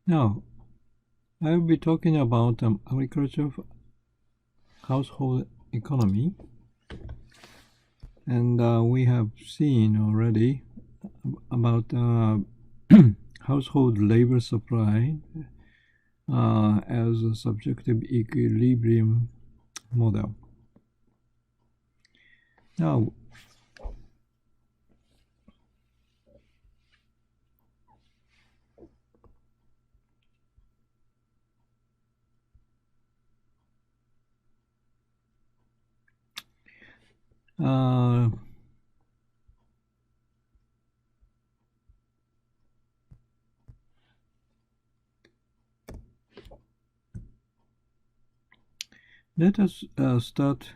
Now, I will be talking about agriculture household economy, and we have seen already about household labor supply as a subjective equilibrium model. Now, let us start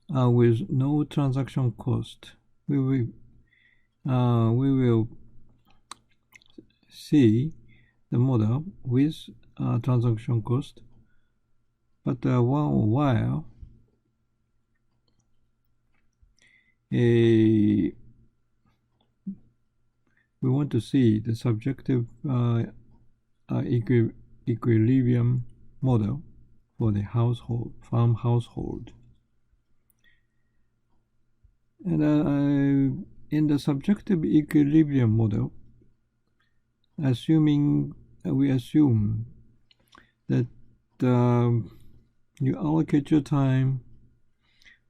with no transaction cost. We will see the model with transaction cost, but while we want to see the subjective equilibrium model for the farm household. And in the subjective equilibrium model, we assume that you allocate your time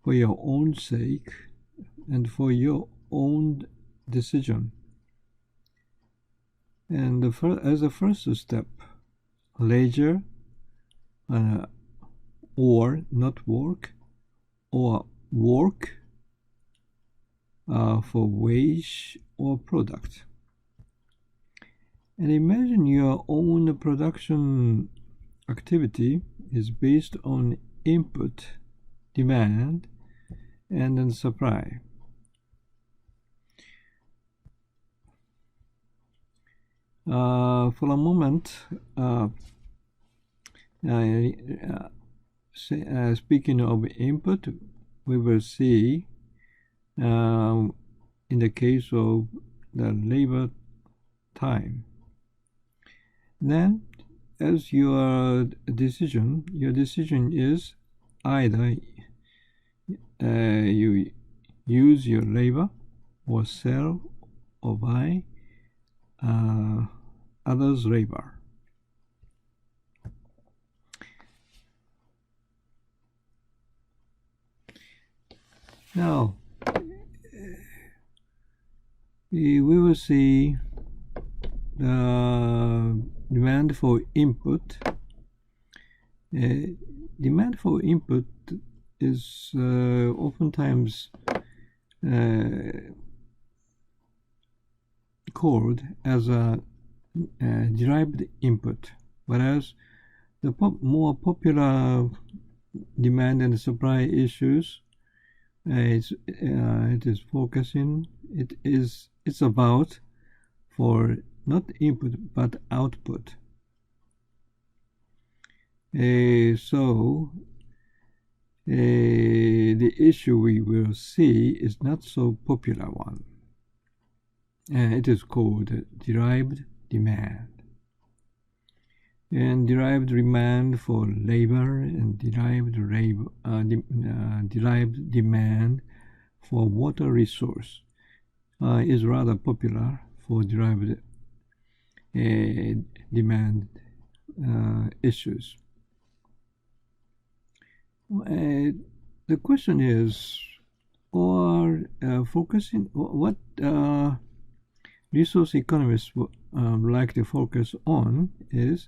for your own sake and for your own decision. And as a first step, leisure or not work, or work for wage or product. And imagine your own production activity is based on input, demand, and then supply. For a moment, speaking of input, we will see in the case of the labor time. Then, as your decision is either you use your labor or sell or buy others' labor. Now, we will see the demand for input. Demand for input is oftentimes called as a derived input, whereas the more popular demand and supply issues it's about for not input but output. So the issue we will see is not so popular one. It is called derived demand. And derived demand for labor and derived demand for water resource is rather popular for derived demand issues. The question is, focusing what resource economists like to focus on is,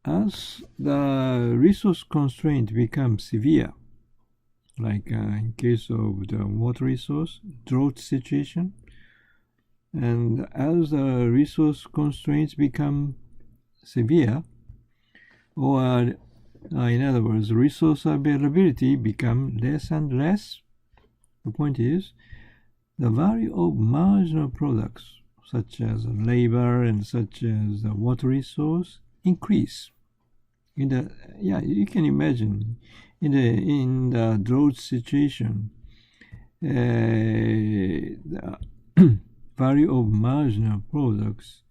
as the resource constraint becomes severe, like in case of the water resource, drought situation, and as the resource constraints become severe, or in other words, resource availability become less and less, the point is, the value of marginal products, such as labor and such as the water resource, increase. You can imagine in the drought situation, the value of marginal products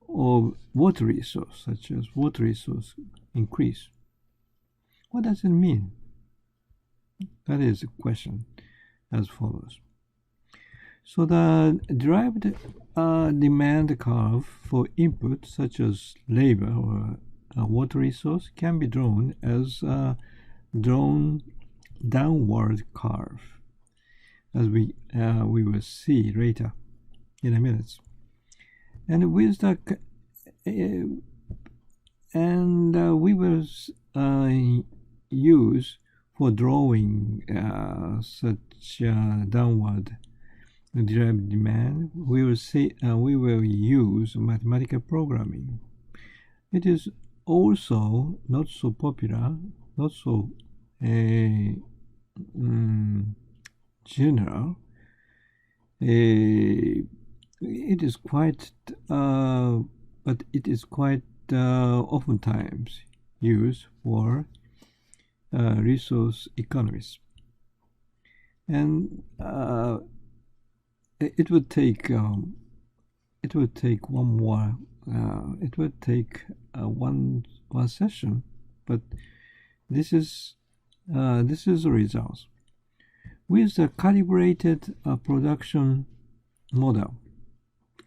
or water resource, such as water resource increase. What does it mean? That is a question as follows. So the derived demand curve for input such as labor or water resource can be drawn as a downward curve, as we will see later in a minute. And with the we will use for drawing such downward derived demand, we will use mathematical programming. It is also not so popular, not so general. It is quite, but it is quite oftentimes used for resource economists, and it would take one more. It would take one session, but this is the results with the calibrated production model,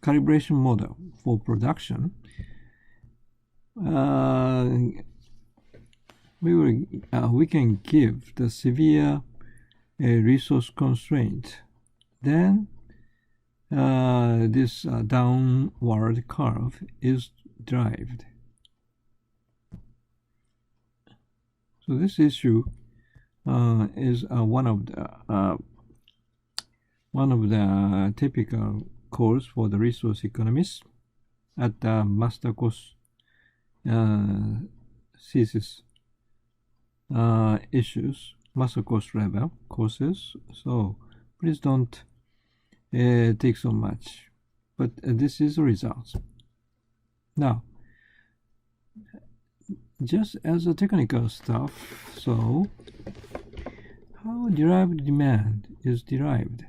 calibration model for production. We can give the severe resource constraint. Then this downward curve is derived. So this issue is one of the typical course for the resource economists at the master course thesis issues, master course level courses. So please don't take so much, but this is the results. Now, just as a technical stuff, so how derived demand is derived?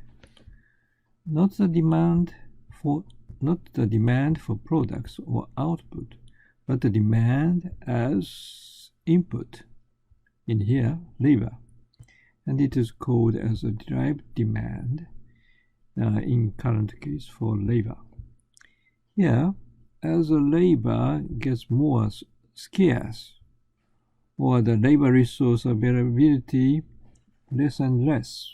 Not the demand for products or output, but the demand as input, in here labor, and it is called as a derived demand in current case for labor. Here, as the labor gets more scarce, or the labor resource availability less and less,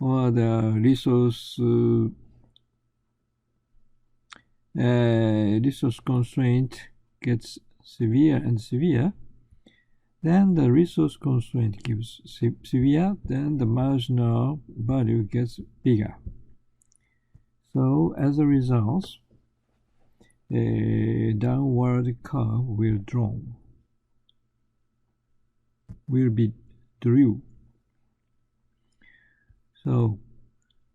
or the resource constraint gets severe and severe, then the resource constraint gives severe, then the marginal value gets bigger. So as a result, a downward curve will be drew. So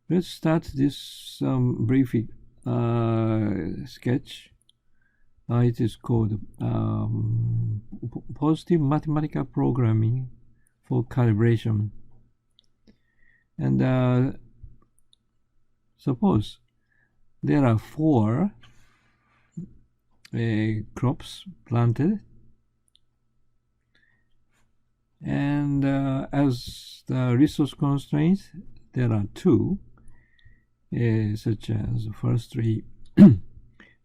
let's start this brief sketch. It is called positive mathematical programming for calibration. And suppose there are 4 crops planted, and as the resource constraints, there are 2, such as firstly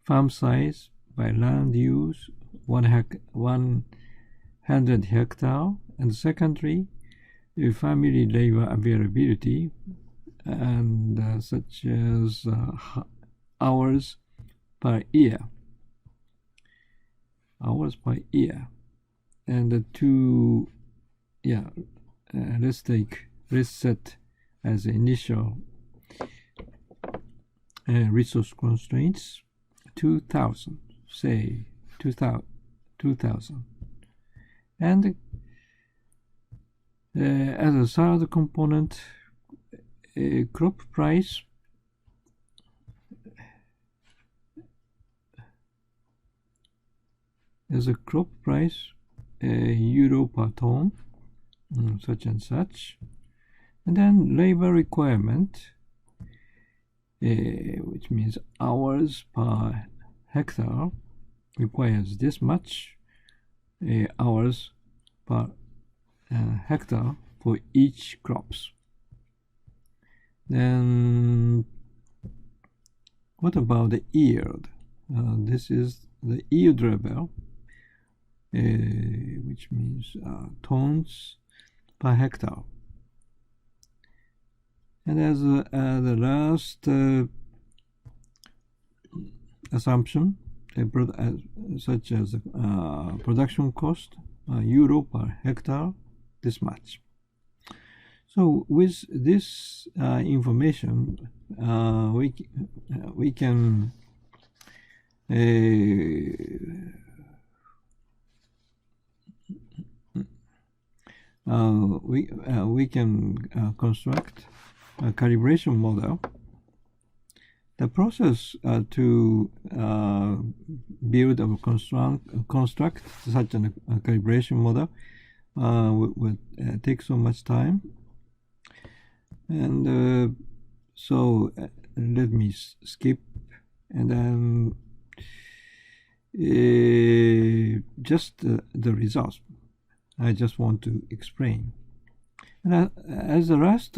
farm size by land use 100 hectare, and secondly family labor availability, and such as hours per year, and the 2, let's set as initial resource constraints 2000, say 2000, and as a third component, crop price euro per ton, such and such, and then labor requirement, which means hours per hectare requires this much hours per hectare for each crops. Then what about the yield? This is the yield level, which means tons per hectare. And as the last assumption, such as production cost, euro per hectare, this much. So with this information, we can construct a calibration model. The process to build or construct such a calibration model would take so much time, and so let me skip, and then just the results I just want to explain. And as the last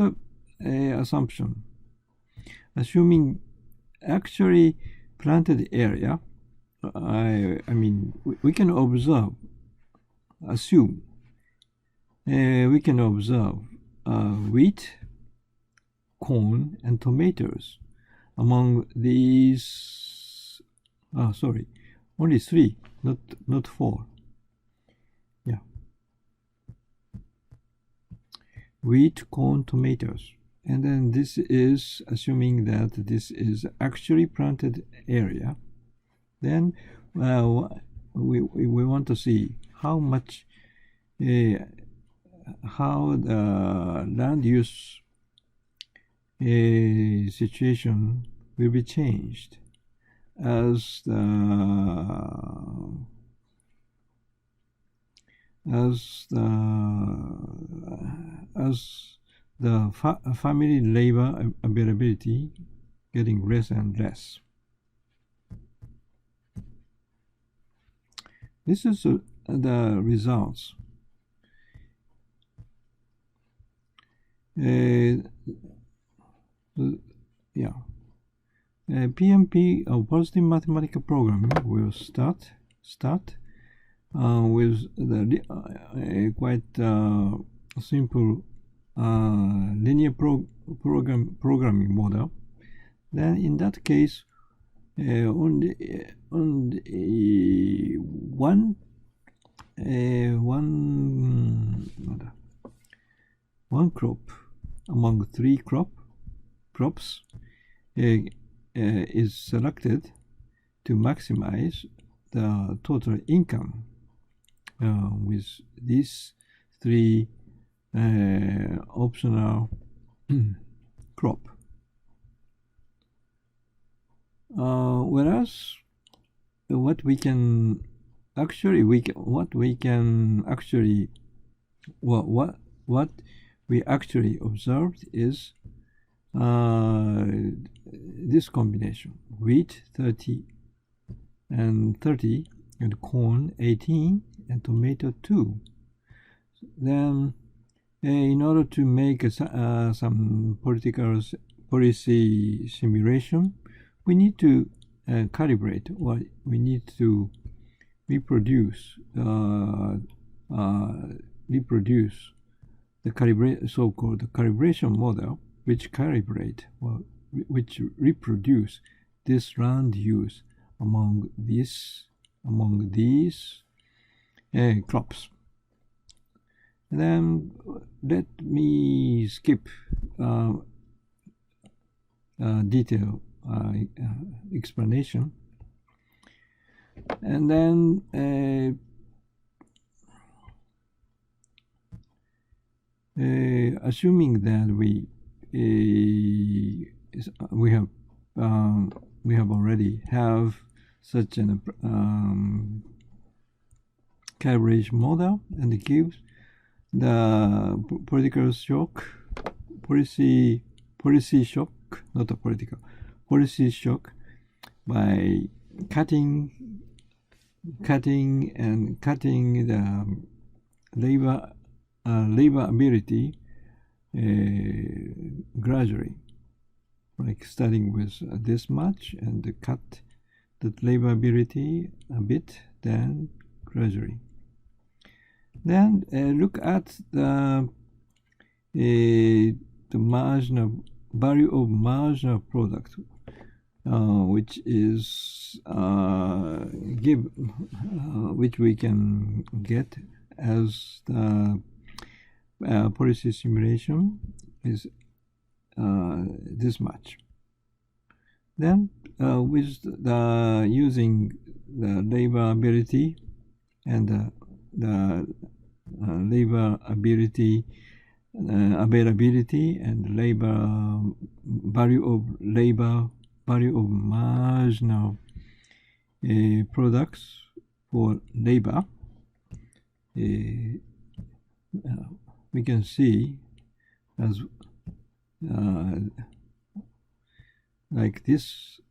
assumption, assuming actually planted area, I mean we can observe, assume we can observe wheat, corn, and tomatoes among these. Sorry, only 3, not 4. Yeah, wheat, corn, tomatoes. And then this is assuming that this is actually planted area. Then we want to see how much, how the land use situation will be changed as the family labor availability getting less and less. This is the results. PMP or positive mathematical programming will start with the quite simple linear programming model. Then in that case, only one crop among 3 crops is selected to maximize the total income with these 3 optional crop. Whereas what we actually observed is this combination: wheat 30 and corn 18 and tomato 2. Then in order to make some policy simulation, we need to calibrate, or we need to reproduce the so-called calibration model, which reproduce this land use among these crops. And then let me skip detailed explanation, and then assuming that we already have such an calibration model, and it gives the policy shock by cutting the labor ability gradually, like starting with this much and cut the labor ability a bit, then gradually. Then look at the marginal value of marginal product, which is which we can get as the policy simulation is this much. Then with the using the labor ability and the labor ability availability and value of marginal products for labor, we can see as like this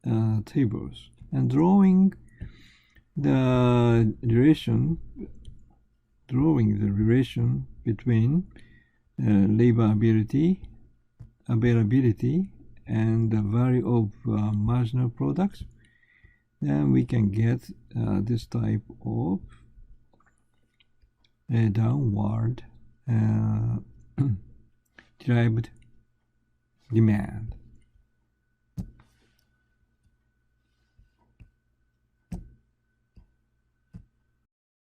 tables, and drawing the relation between labor availability and the value of marginal products, then we can get this type of downward derived demand.